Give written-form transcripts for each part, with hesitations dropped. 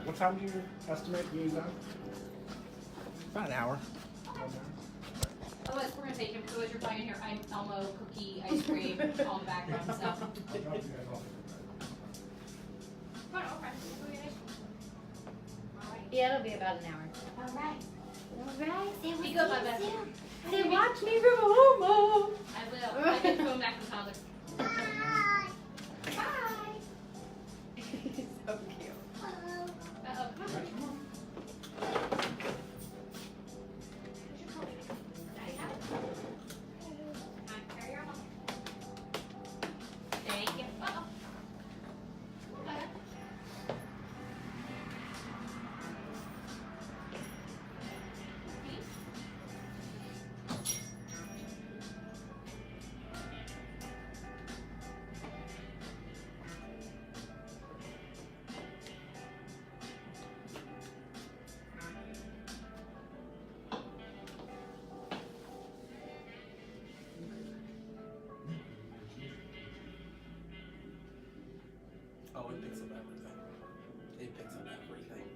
What time do you estimate being done? About an hour. Oh, yes, we're gonna take him. So as you're finding here, I'm Elmo, cookie, ice cream, all the background stuff. I'll drop you guys off. Oh, okay. All right. Yeah, it'll be about an hour. All right. Alright, say Be good, Bubba. Say watch me from home. I will. I can go back to toddler. Bye. So cute. Uh-oh. Come on. Daddy, have it. Come on, carry your mom. Thank you. Uh-oh. Okay. Oh, it picks up everything. It picks up everything.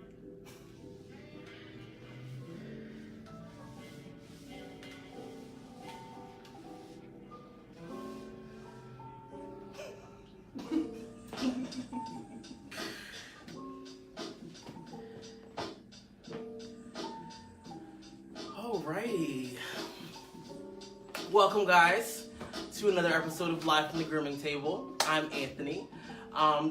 Alrighty. Welcome, guys, to another episode of Live from the Grooming Table. I'm Anthony.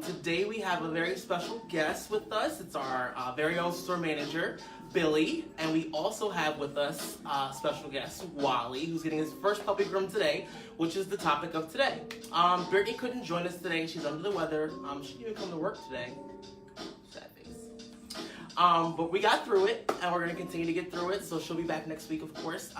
Today we have a very special guest with us. It's our very own store manager, Billy, and we also have with us special guest, Wally, who's getting his first puppy groom today, which is the topic of today. Brittany couldn't join us today. She's under the weather. She didn't even come to work today. Sad face. But we got through it, and we're going to continue to get through it, so she'll be back next week, of course.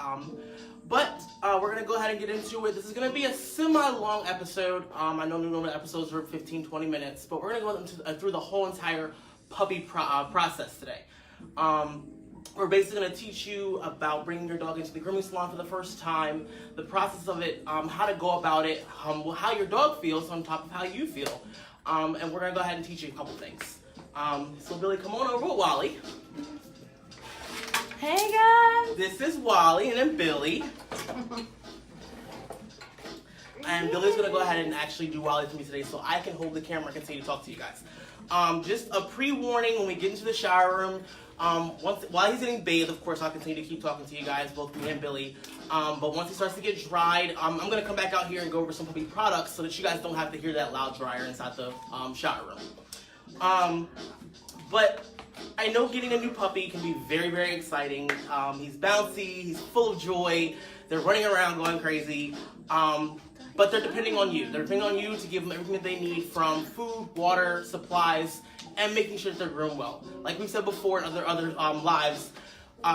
But we're going to go ahead and get into it. This is going to be a semi-long episode. I know normal episodes are 15-20 minutes, but we're going to go through the whole entire puppy process today. We're basically going to teach you about bringing your dog into the grooming salon for the first time, the process of it, how to go about it, how your dog feels on top of how you feel. And we're going to go ahead and teach you a couple things. So Billy, come on over with Wally. Hey guys! This is Wally and then Billy. And Billy's gonna go ahead and actually do Wally for me today so I can hold the camera and continue to talk to you guys. Just a pre-warning when we get into the shower room. While he's getting bathed, of course, I'll continue to keep talking to you guys, both me and Billy. But once he starts to get dried, I'm gonna come back out here and go over some puppy products so that you guys don't have to hear that loud dryer inside the shower room. But I know getting a new puppy can be very, very exciting. He's bouncy, he's full of joy, they're running around going crazy, but they're depending on you. They're depending on you to give them everything that they need from food, water, supplies, and making sure that they're groomed well. Like we said before in other lives,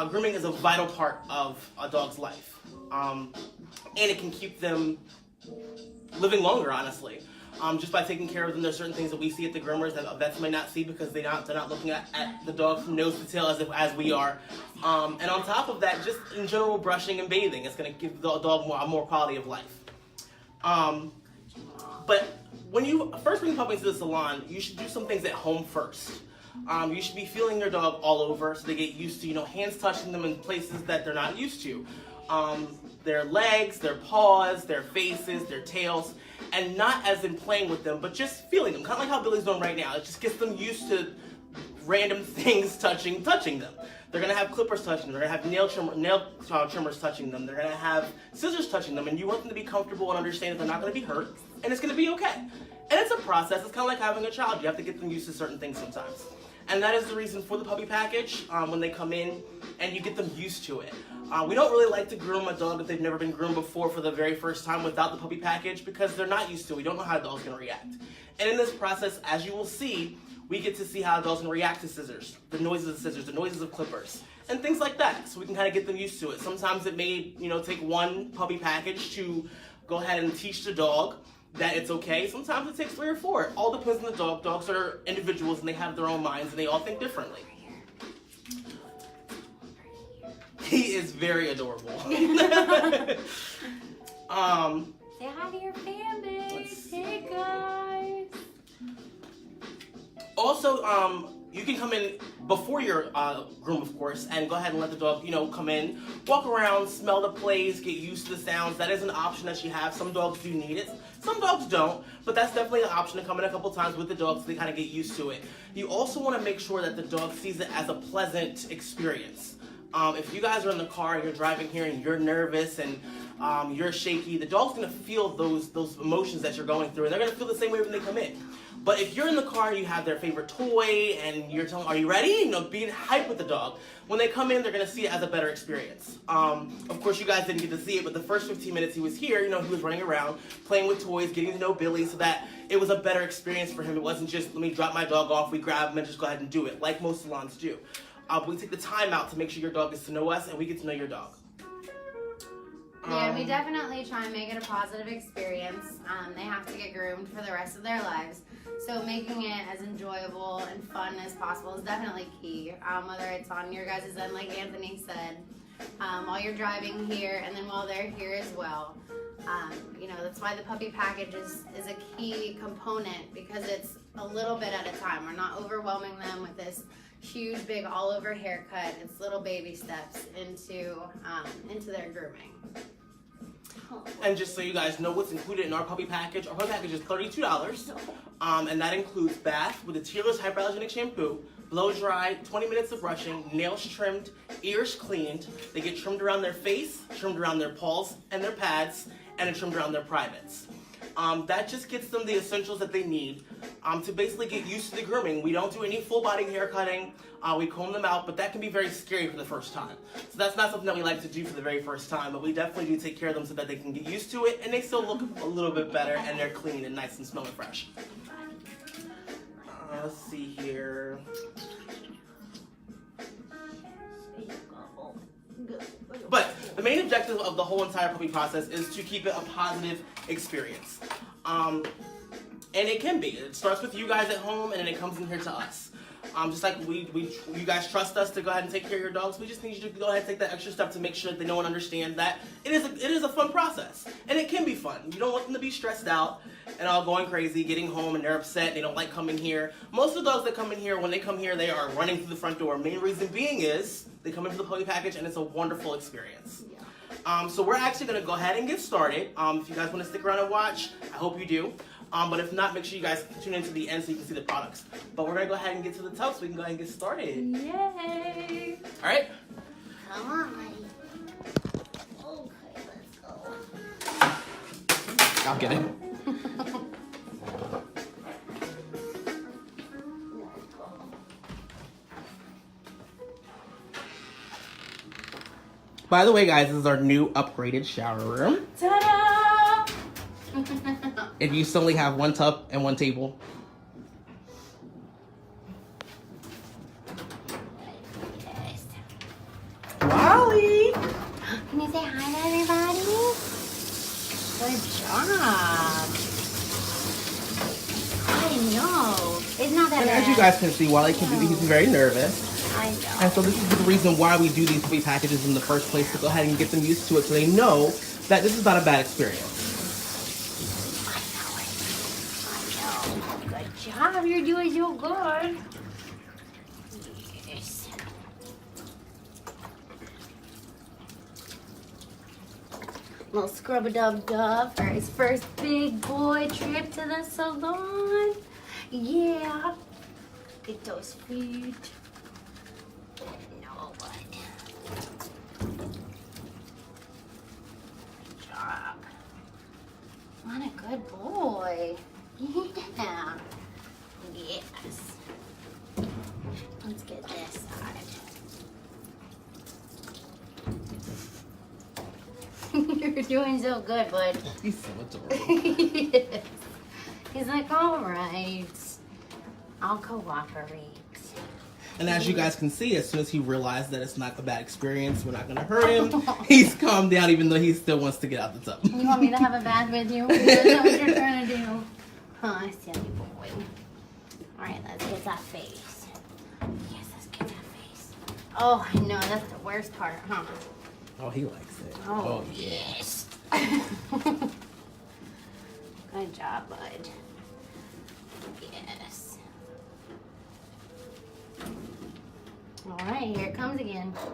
grooming is a vital part of a dog's life. And it can keep them living longer, honestly. Just by taking care of them. There's certain things that we see at the groomers that vets may not see because they're not looking at the dog from nose to tail as we are. And on top of that, just in general brushing and bathing, it's going to give the dog more quality of life. But when you first bring puppies to the salon, you should do some things at home first. You should be feeling your dog all over so they get used to, hands touching them in places that they're not used to. Their legs, their paws, their faces, their tails, and not as in playing with them, but just feeling them, kind of like how Billy's doing right now. It just gets them used to random things touching them. They're gonna have clippers touching them. They're gonna have nail trimmers touching them. They're gonna have scissors touching them, and you want them to be comfortable and understand that they're not gonna be hurt, and it's gonna be okay. And it's a process. It's kind of like having a child. You have to get them used to certain things sometimes. And that is the reason for the puppy package, when they come in, and you get them used to it. We don't really like to groom a dog if they've never been groomed before for the very first time without the puppy package because they're not used to it. We don't know how a dog's going to react. And in this process, as you will see, we get to see how a dog's going to react to scissors, the noises of scissors, the noises of clippers, and things like that. So we can kind of get them used to it. Sometimes it may, take one puppy package to go ahead and teach the dog that it's okay. Sometimes it takes 3 or 4. It all depends on the dog. Dogs are individuals and they have their own minds and they all think differently. He is very adorable. Say hi to your fan base. Hey guys. Also, you can come in before your groom, of course, and go ahead and let the dog, come in, walk around, smell the place, get used to the sounds. That is an option that you have. Some dogs do need it. Some dogs don't, but that's definitely an option to come in a couple times with the dog so they kind of get used to it. You also want to make sure that the dog sees it as a pleasant experience. If you guys are in the car and you're driving here and you're nervous and you're shaky, the dog's going to feel those emotions that you're going through, and they're going to feel the same way when they come in. But if you're in the car and you have their favorite toy and you're telling them, are you ready? Being hype with the dog. When they come in, they're going to see it as a better experience. Of course, you guys didn't get to see it, but the first 15 minutes he was here, he was running around, playing with toys, getting to know Billy so that it was a better experience for him. It wasn't just, let me drop my dog off, we grab him and just go ahead and do it, like most salons do. We take the time out to make sure your dog gets to know us and we get to know your dog. Yeah, we definitely try and make it a positive experience. They have to get groomed for the rest of their lives. So making it as enjoyable and fun as possible is definitely key. Whether it's on your guys' end, like Anthony said, while you're driving here and then while they're here as well. That's why the puppy package is a key component, because it's a little bit at a time. We're not overwhelming them with this huge, big, all-over haircut. It's little baby steps into their grooming. And just so you guys know what's included in our puppy package is $32. And that includes bath with a tearless hypoallergenic shampoo, blow dry, 20 minutes of brushing, nails trimmed, ears cleaned. They get trimmed around their face, trimmed around their paws and their pads, and trimmed around their privates. That just gets them the essentials that they need to basically get used to the grooming. We don't do any full body hair cutting. We comb them out, but that can be very scary for the first time. So that's not something that we like to do for the very first time, but we definitely do take care of them so that they can get used to it and they still look a little bit better and they're clean and nice and smelling fresh. Let's see here. But the main objective of the whole entire puppy process is to keep it a positive experience. And it can be. It starts with you guys at home and then it comes in here to us. Just like you guys trust us to go ahead and take care of your dogs, we just need you to go ahead and take that extra step to make sure that they know and understand that it is a fun process. And it can be fun. You don't want them to be stressed out and all going crazy, getting home and they're upset, they don't like coming here. Most of the dogs that come in here, when they come here, they are running through the front door. Main reason being is they come in for the puppy package and it's a wonderful experience. So we're actually going to go ahead and get started. If you guys want to stick around and watch, I hope you do. But if not, make sure you guys tune in to the end so you can see the products. But we're going to go ahead and get to the tub so we can go ahead and get started. Yay! All right? Come on. Okay, let's go. I'll get it. By the way, guys, this is our new upgraded shower room. Ta-da! It used to only have one tub and one table. Wally! Can you say hi to everybody? Good job. I know. It's not that And bad. as you guys can see, Wally he's very nervous. I know. And so this is the reason why we do these puppy packages in the first place, to go ahead and get them used to it so they know that this is not a bad experience. I know. Good job. You're doing so good. Yes. Little scrub-a-dub-dub for his first big boy trip to the salon. Yeah. Get those feet. No, but. Good job. What a good boy. Yeah. Yes. Let's get this side. You're doing so good, bud. He's so adorable. Yes. He's like, all right, I'll cooperate. And as you guys can see, as soon as he realized that it's not a bad experience, we're not going to hurt him, he's calmed down even though he still wants to get out the tub. You want me to have a bath with you? Is that what you're trying to do? Huh, silly boy. All right, let's get that face. Yes, let's get that face. Oh, I know, that's the worst part, huh? Oh, he likes it. Oh, yes. Good job, bud. Yes. All right, here it comes again. All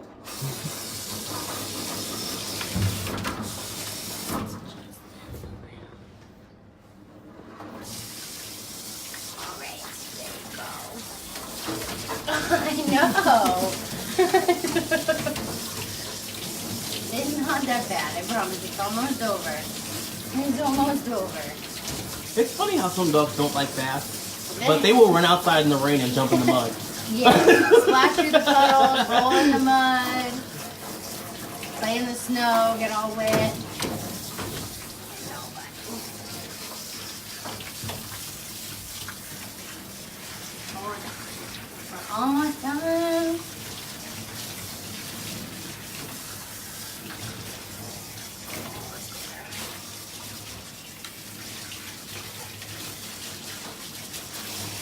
right, there you go. I know. It's not that bad, I promise. It's almost over. It's almost over. It's funny how some dogs don't like baths, but they will run outside in the rain and jump in the mud. Yes, splash through the puddles, roll in the mud, play in the snow, get all wet. We're almost done.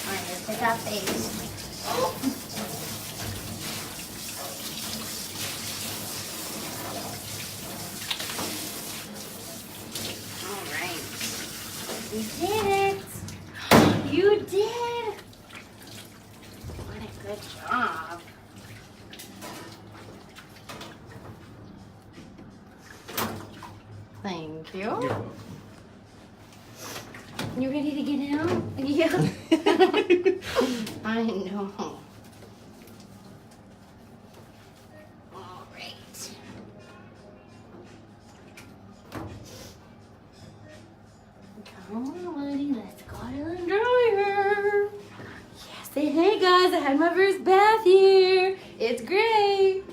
Alright, let's pick our face. Alright. You did it! You did! What a good job. Thank you. You ready to get out? Yeah. I know. All right. Come on, buddy. Let's go to the dryer. Yeah, say hey, guys. I had my first bath here. It's great.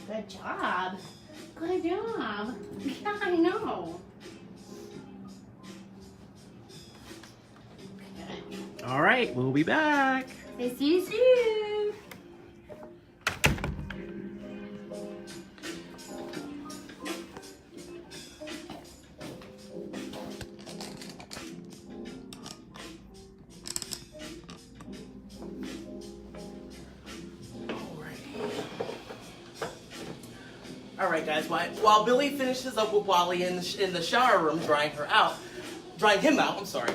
Good job. Good job. Yeah, I know. Okay. All right, we'll be back. See you soon. All right, guys. While Billy finishes up with Wally in the shower room, drying him out. I'm sorry.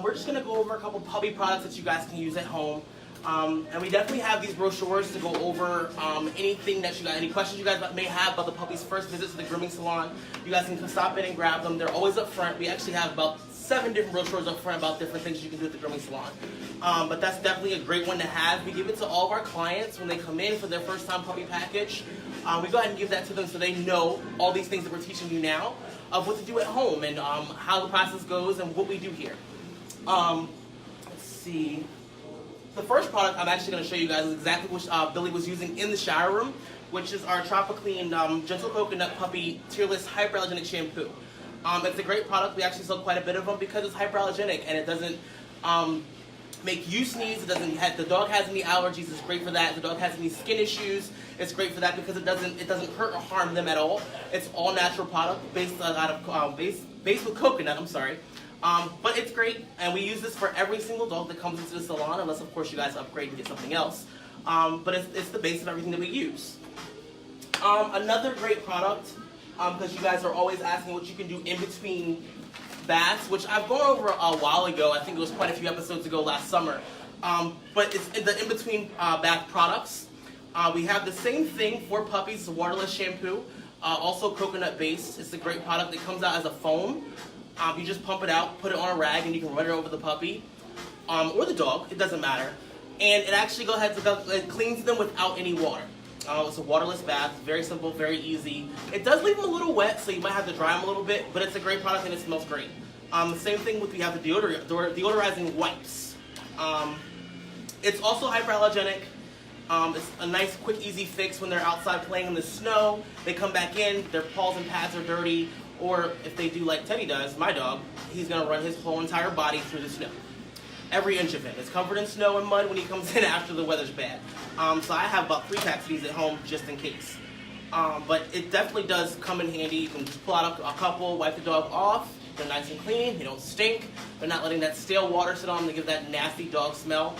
We're just gonna go over a couple puppy products that you guys can use at home. And we definitely have these brochures to go over anything that you guys, any questions you guys may have about the puppy's first visit to the grooming salon. You guys can stop in and grab them. They're always up front. We actually have about 7 different brochures up front about different things you can do at the grooming salon. But that's definitely a great one to have. We give it to all of our clients when they come in for their first time puppy package. We go ahead and give that to them so they know all these things that we're teaching you now of what to do at home and how the process goes and what we do here. Let's see. The first product I'm actually going to show you guys is exactly what Billy was using in the shower room, which is our Tropiclean Gentle Coconut Puppy Tearless Hyperallergenic Shampoo. It's a great product. We actually sell quite a bit of them because it's hyperallergenic and it doesn't make you sneeze. It doesn't have, the dog has any allergies. It's great for that. If the dog has any skin issues, it's great for that because it doesn't hurt or harm them at all. It's all natural product based with coconut. I'm sorry. But it's great, and we use this for every single dog that comes into the salon, unless of course you guys upgrade and get something else. But it's the base of everything that we use. Another great product, because you guys are always asking what you can do in between baths, which I've gone over a while ago. I think it was quite a few episodes ago last summer. But it's in the in-between bath products. We have the same thing for puppies, it's a waterless shampoo, also coconut based. It's a great product that comes out as a foam. You just pump it out, put it on a rag, and you can run it over the puppy or the dog. It doesn't matter. And it actually it cleans them without any water. It's a waterless bath, very simple, very easy. It does leave them a little wet, so you might have to dry them a little bit, but it's a great product and it smells great. The same thing with we have the deodorizing wipes. It's also hyperallergenic. It's a nice, quick, easy fix when they're outside playing in the snow. They come back in, their paws and pads are dirty. Or if they do like Teddy does, my dog, he's going to run his whole entire body through the snow. Every inch of him. It's covered in snow and mud when he comes in after the weather's bad. So I have about 3 packs of these at home just in case. But it definitely does come in handy. You can just pull out a couple, wipe the dog off. They're nice and clean. They don't stink. They're not letting that stale water sit on them to give that nasty dog smell.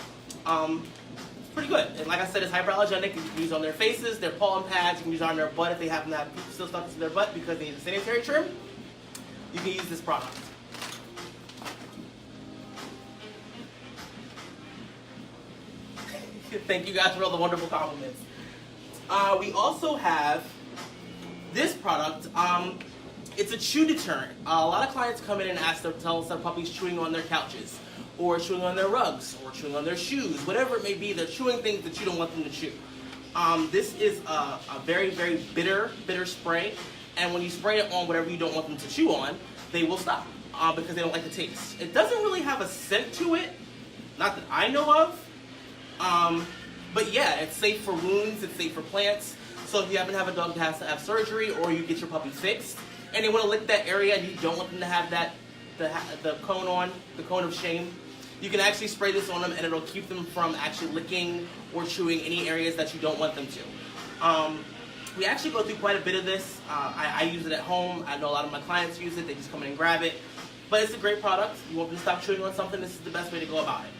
pretty good. And like I said, it's hyperallergenic. You can use it on their faces, their paw and pads. You can use it on their butt if they happen to have poop still stuck to their butt because they need a sanitary trim. You can use this product. Thank you guys for all the wonderful compliments. We also have this product. It's a chew deterrent. A lot of clients come in and tell us their puppy's chewing on their couches, or chewing on their rugs, or chewing on their shoes, whatever it may be. They're chewing things that you don't want them to chew. This is a very, very bitter spray, and when you spray it on whatever you don't want them to chew on, they will stop because they don't like the taste. It doesn't really have a scent to it, not that I know of. But yeah, it's safe for wounds, it's safe for plants. So if you happen to have a dog that has to have surgery, or you get your puppy fixed, and they want to lick that area and you don't want them to have the cone of shame, you can actually spray this on them and it'll keep them from actually licking or chewing any areas that you don't want them to. We actually go through quite a bit of this. I use it at home. I know a lot of my clients use it. They just come in and grab it. But it's a great product. You want them to stop chewing on something, this is the best way to go about it.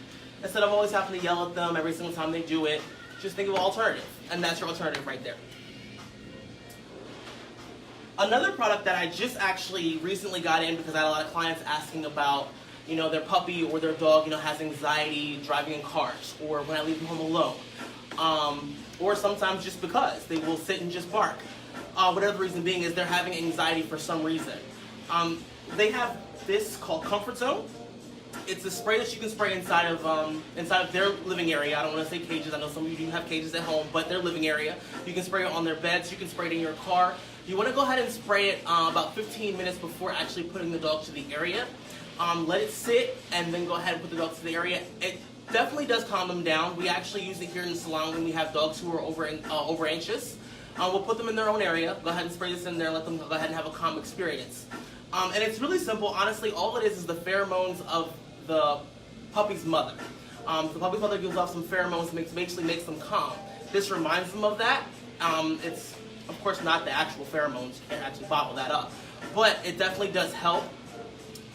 Instead of always having to yell at them every single time they do it, just think of an alternative. And that's your alternative right there. Another product that I just actually recently got in because I had a lot of clients asking about, their puppy or their dog, has anxiety driving in cars, or when I leave them home alone, or sometimes just because they will sit and just bark. Whatever the reason being is they're having anxiety for some reason. They have this called Comfort Zone. It's a spray that you can spray inside of their living area. I don't want to say cages. I know some of you do have cages at home, but their living area. You can spray it on their beds. You can spray it in your car. You want to go ahead and spray it about 15 minutes before actually putting the dog to the area. Let it sit and then go ahead and put the dog to the area. It definitely does calm them down. We actually use it here in the salon when we have dogs who are over anxious. We'll put them in their own area. Go ahead and spray this in there and let them go ahead and have a calm experience. And it's really simple. Honestly, all it is the pheromones of the puppy's mother. The puppy's mother gives off some pheromones that basically makes them calm. This reminds them of that. It's, of course, not the actual pheromones. You can't actually bottle that up. But it definitely does help.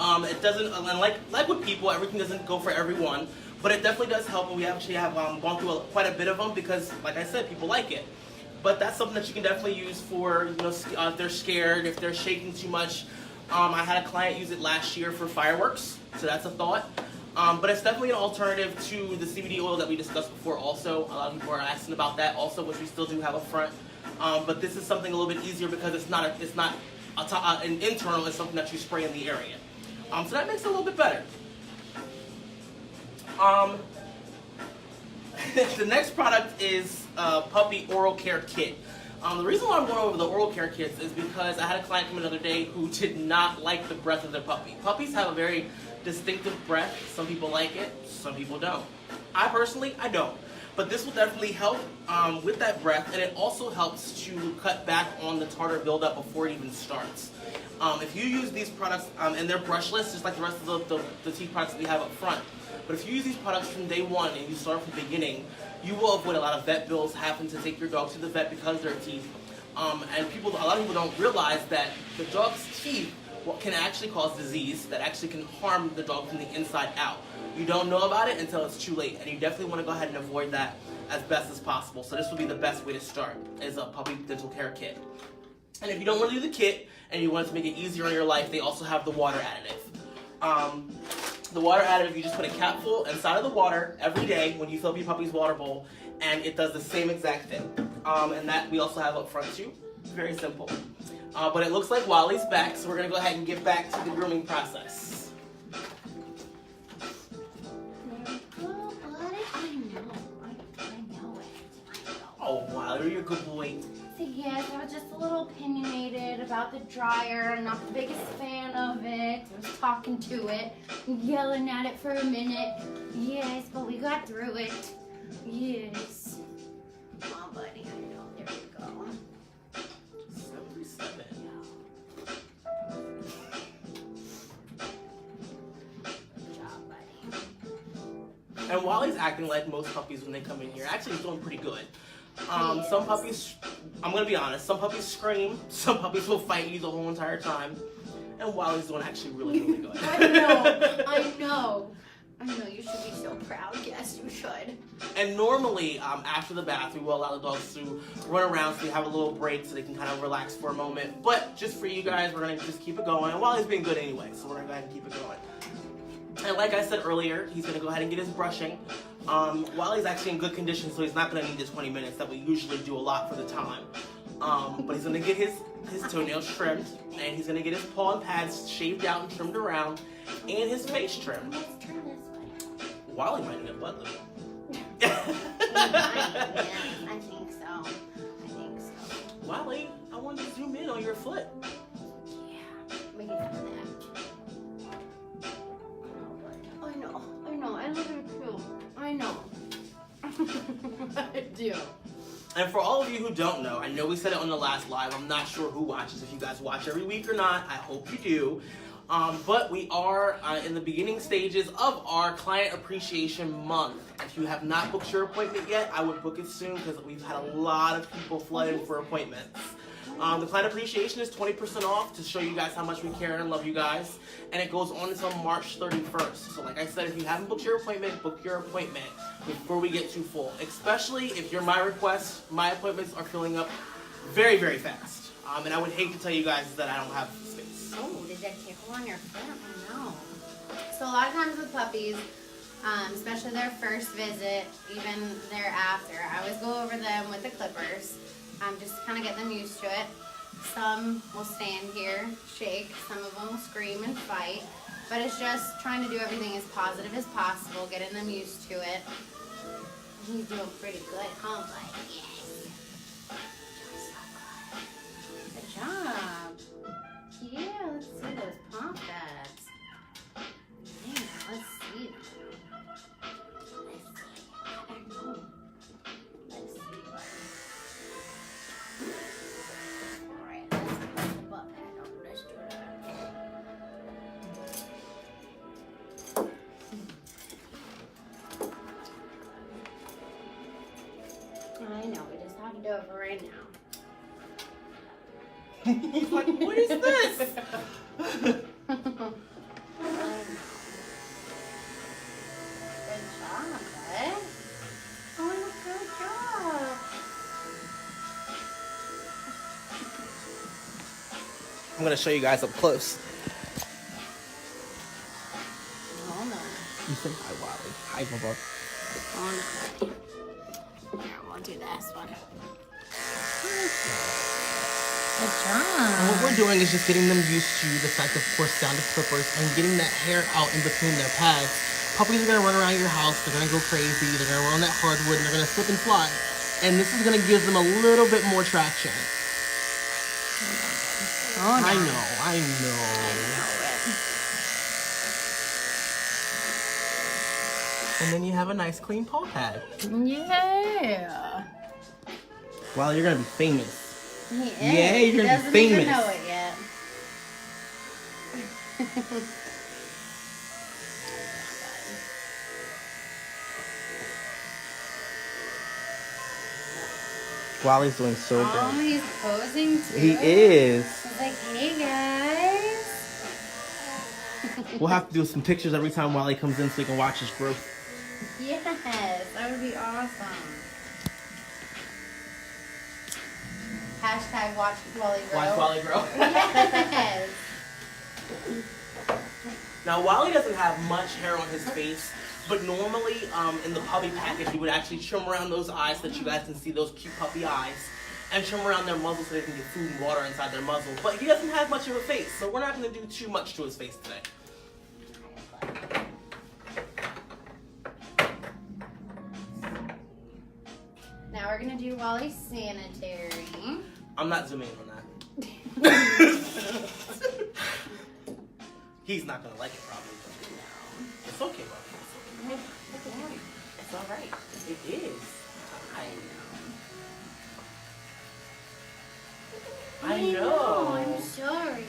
It doesn't, and like with people, everything doesn't go for everyone. But it definitely does help, and we actually have gone through quite a bit of them because, like I said, people like it. But that's something that you can definitely use for, if they're scared, if they're shaking too much. I had a client use it last year for fireworks, so that's a thought. But it's definitely an alternative to the CBD oil that we discussed before also. A lot of people are asking about that also, which we still do have up front. But this is something a little bit easier because it's not an internal, it's something that you spray in the area. So that makes it a little bit better. The next product is Puppy Oral Care Kit. The reason why I'm going over the oral care kits is because I had a client come in the other day who did not like the breath of their puppy. Puppies have a very distinctive breath. Some people like it, some people don't. I personally, I don't. But this will definitely help with that breath, and it also helps to cut back on the tartar buildup before it even starts. If you use these products, and they're brushless, just like the rest of the teeth products that we have up front, but if you use these products from day one and you start from the beginning, you will avoid a lot of vet bills having to take your dog to the vet because of their teeth. And a lot of people don't realize that the dog's teeth can actually cause disease that actually can harm the dog from the inside out. You don't know about it until it's too late, and you definitely want to go ahead and avoid that as best as possible. So this would be the best way to start, is a puppy dental care kit. And if you don't want to do the kit and you want to make it easier on your life, they also have the water additive. The water additive, you just put a capful inside of the water every day when you fill up your puppy's water bowl, and it does the same exact thing. And that we also have up front too. Very simple. But it looks like Wally's back, so we're going to go ahead and get back to the grooming process. Oh, Wally, you're a good boy. So yes, I was just a little opinionated about the dryer. I'm not the biggest fan of it. I was talking to it, yelling at it for a minute. Yes, but we got through it. Yes. Oh, buddy, I know. There we go. 77. Good job, buddy. And Wally's acting like most puppies when they come in here. Actually, he's doing pretty good. Yes. Some puppies, I'm going to be honest, some puppies scream, some puppies will fight you the whole entire time, and Wally's doing actually really, really good. I know. I know, you should be so proud. Yes, you should. And normally, after the bath, we will allow the dogs to run around so they have a little break so they can kind of relax for a moment. But just for you guys, we're going to just keep it going. And Wally's been good anyway, so we're going to go ahead and keep it going. And like I said earlier, he's going to go ahead and get his brushing. Wally's actually in good condition, so he's not going to need the 20 minutes that we usually do a lot for the time. But he's going to get his toenails trimmed, and he's going to get his paw and pads shaved out and trimmed around, and his face trimmed. Let's turn this way. Wally might need a butt lube. Yeah, I think so. Wally, I want to zoom in on your foot. Yeah, we can have that. I know. I love it too. I know. I do. And for all of you who don't know, I know we said it on the last live. I'm not sure who watches. If you guys watch every week or not, I hope you do. But we are in the beginning stages of our Client Appreciation Month. If you have not booked your appointment yet, I would book it soon because we've had a lot of people flooding for appointments. The Client Appreciation is 20% off to show you guys how much we care and love you guys. And it goes on until March 31st. So like I said, if you haven't booked your appointment, book your appointment before we get too full. Especially if you're my request, my appointments are filling up very, very fast. And I would hate to tell you guys that I don't have space. Oh, did that tickle on your foot? I know. So a lot of times with puppies, especially their first visit, even thereafter, I always go over them with the clippers, just to kind of get them used to it. Some will stand here, shake, some of them will scream and fight, but it's just trying to do everything as positive as possible, getting them used to it. He's doing pretty good, huh, buddy? Yes. Good job. Yeah, let's see those paw pads. Yeah, let's see them. Let's see. Alright, let's put the butt pad on. Let's do that. I know, we just have to do it for right now. He's like, what is this? Good job, bud. Oh, good job. I'm going to show you guys up close. Hold on. You say hi, Wally. Hi, Bubba. Hold on. Here, we'll do this one. Good job. And what we're doing is just getting them used to the fact, of course, down to clippers and getting that hair out in between their pads. Puppies are going to run around your house. They're going to go crazy. They're going to run on that hardwood and they're going to slip and slide. And this is going to give them a little bit more traction. Oh, no. I know. I know it. And then you have a nice clean paw pad. Yeah. Wow, you're going to be famous. He is. Yeah, you're gonna be Doesn't even famous. know it yet. Wally's doing so Oh, good. he's posing too. He is. He's like, hey guys. We'll have to do some pictures every time Wally comes in so you can watch his growth. Yes, that would be awesome. Hashtag watch Wally grow. Watch Wally grow. Yes. Now, Wally doesn't have much hair on his face, but normally in the puppy package, you would actually trim around those eyes so that you guys can see those cute puppy eyes, and trim around their muzzle so they can get food and water inside their muzzle. But he doesn't have much of a face, so we're not going to do too much to his face today. Now we're gonna do Wally's sanitary. I'm not zooming in on that. He's not going to like it, probably. No. It's okay, Wally. It's all right. It is. I know. I'm sorry.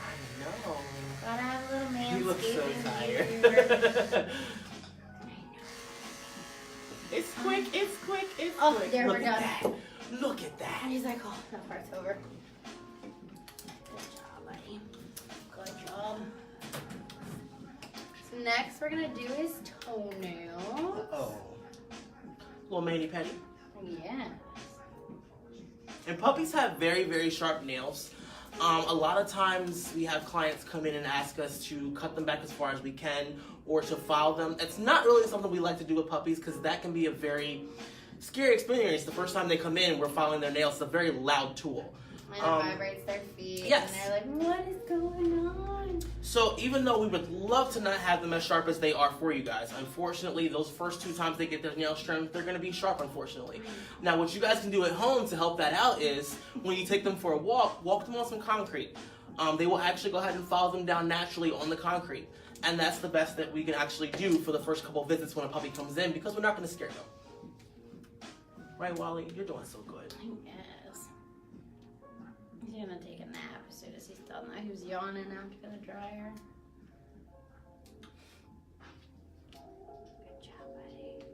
I know. Gotta have a little manscaping. You look so tired. It's quick, it's quick, it's Oh, quick. there, Look we're at done. that. Look at that. And he's like, oh, that part's over. Good job, buddy. Good job. So next we're gonna do his toenail. Oh. Little mani-pedi. Yeah. And puppies have very, very sharp nails. A lot of times we have clients come in and ask us to cut them back as far as we can or to file them. It's not really something we like to do with puppies because that can be a very scary experience. The first time they come in, we're filing their nails. It's a very loud tool. And it vibrates their feet. Yes. And they're like, what is going on? So even though we would love to not have them as sharp as they are for you guys, unfortunately, those first 2 times they get their nails trimmed, they're going to be sharp, unfortunately. Now, what you guys can do at home to help that out is when you take them for a walk them on some concrete. They will actually go ahead and file them down naturally on the concrete. And that's the best that we can actually do for the first couple of visits when a puppy comes in because we're not going to scare them. Right, Wally? You're doing so good. Yes. He's gonna take a nap as soon as he's done that. He was yawning after the dryer. Good job, buddy.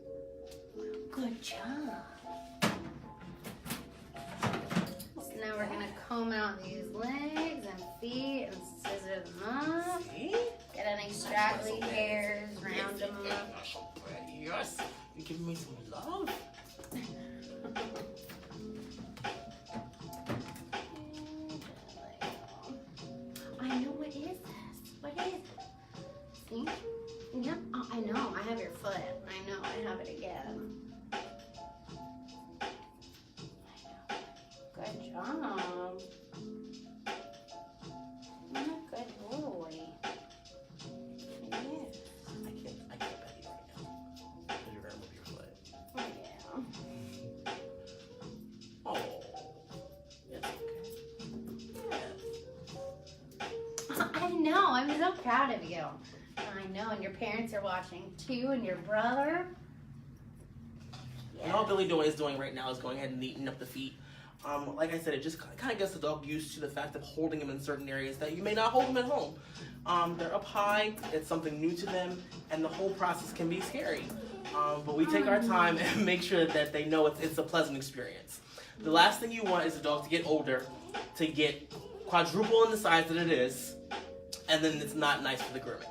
Good job. So now we're gonna comb out these legs and feet and scissor them up. See? Get any straggly hairs, round them up. Yes. You're giving me some love. I know, what is this? What is it? See? Yep. Oh, I know. I have your foot. I know. I have it again. Good job. You're a good boy. Yeah. I can't pet you right now. Because you're gonna move your foot. Yeah. Oh. It's okay. Yeah. I know. I'm so proud of you. I know. And your parents are watching too, and your brother. And all Billy is doing right now is going ahead and neatening up the feet. Like I said, it just kind of gets the dog used to the fact of holding him in certain areas that you may not hold him at home. They're up high, it's something new to them, and the whole process can be scary. But we take our time and make sure that they know it's a pleasant experience. The last thing you want is a dog to get older, to get quadruple in the size that it is, and then it's not nice for the grooming.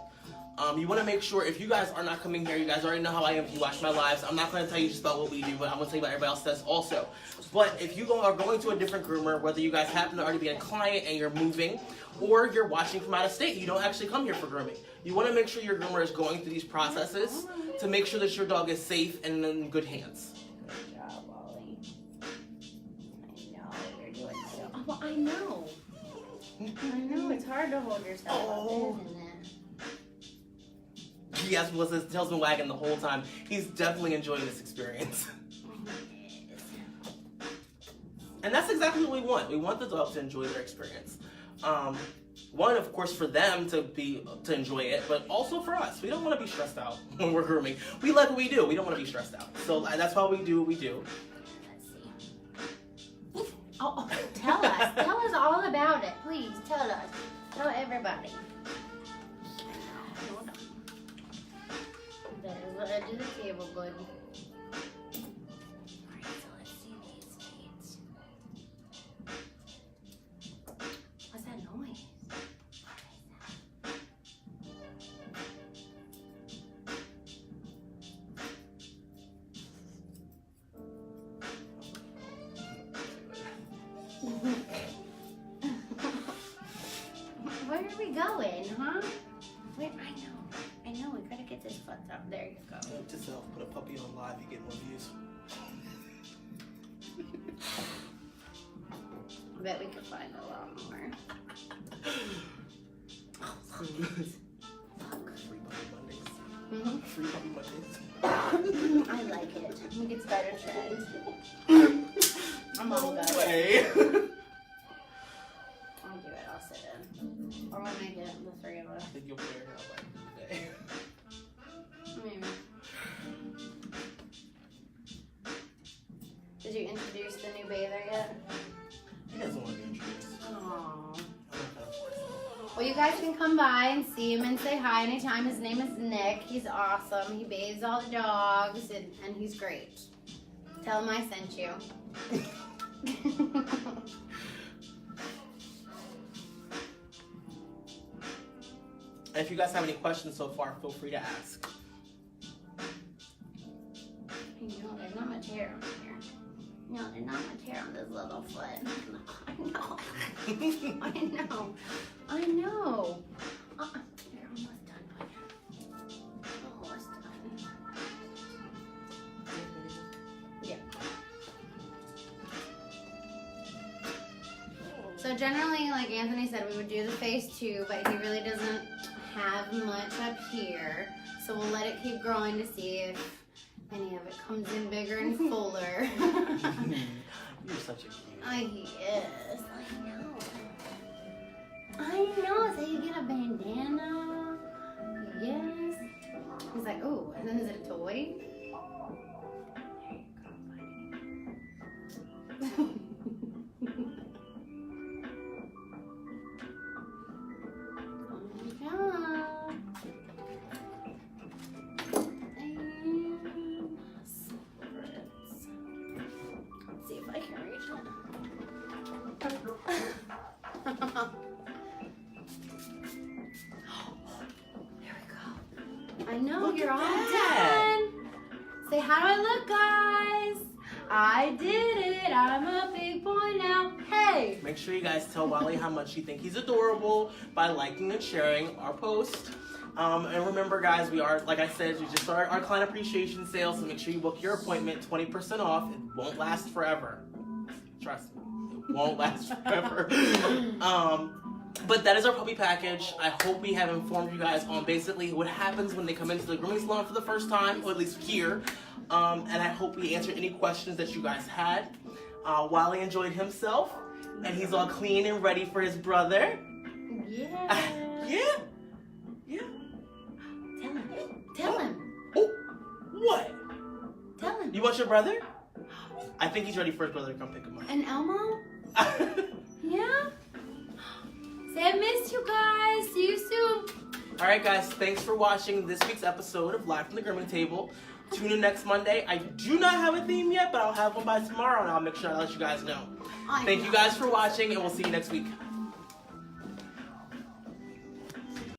You want to make sure, if you guys are not coming here, you guys already know how I am if you watch my lives. I'm not going to tell you just about what we do, but I'm going to tell you about everybody else does also. But if you are going to a different groomer, whether you guys happen to already be a client and you're moving, or you're watching from out of state, you don't actually come here for grooming. You want to make sure your groomer is going through these processes to make sure that your dog is safe and in good hands. Good job, Wally. I know. You're doing so. Oh, well, I know. I know. It's hard to hold yourself up, isn't it? He has his tail's been wagging the whole time. He's definitely enjoying this experience. And that's exactly what we want. We want the dog to enjoy their experience. One, of course, for them to enjoy it, but also for us. We don't want to be stressed out when we're grooming. We like what we do. We don't want to be stressed out. So that's why we do what we do. Let's see. Oh, tell us. Tell us all about it. Please, tell us. Tell everybody. Hold on. There's the edge of the table, buddy. Alright, so let's see these feet. What's that noise? Where are we going, huh? Where? I know. We gotta get this foot up. There you go. Just put a puppy on live, you get more views. I bet we could find a lot more. Oh, look. Free puppy Mondays. Mhm. Free puppy Mondays. I like it. We could start a trend. I'm all about it. Way. I'll do it. I'll sit in. Or we'll make it the three of us. I think you'll play her out like today. Maybe. Did you introduce the new bather yet? He doesn't want to be introduced. Aww. I'm not gonna force him. Well, you guys can come by and see him and say hi anytime. His name is Nick. He's awesome. He bathes all the dogs, and he's great. Tell him I sent you. And if you guys have any questions so far, feel free to ask. I know, there's not much hair on here. No, there's not much hair on this little foot. I know. They're almost done. Almost done. Yeah. So generally, like Anthony said, we would do the face too, but he really doesn't have much up here. So we'll let it keep growing to see if any of it comes in bigger and fuller. You're such a cutie. He is. I know. So you get a bandana. Yes. He's like, oh, and then is it a toy? There you go, buddy. See if I can reach it. There we go. I know, Look you're at all that. done. Say, how do I look, guys? I did it. I'm a big boy now. Hey. Make sure you guys tell Wally how much you think he's adorable by liking and sharing our post. And remember, guys, we are, like I said, we just started our client appreciation sale, so make sure you book your appointment, 20% off. It won't last forever. Trust me, it won't last forever. But that is our puppy package. I hope we have informed you guys on basically what happens when they come into the grooming salon for the first time, or at least here. And I hope we answered any questions that you guys had. Wally enjoyed himself, and he's all clean and ready for his brother. Yeah. Yeah. Yeah. Tell him. Oh, what? Tell him. You want your brother? I think he's ready for his brother to come pick him up. And Elmo? Yeah? Say I missed you guys. See you soon. All right, guys. Thanks for watching this week's episode of Live from the Grooming Table. Tune in next Monday. I do not have a theme yet, but I'll have one by tomorrow, and I'll make sure I let you guys know. Thank you guys for watching, and we'll see you next week.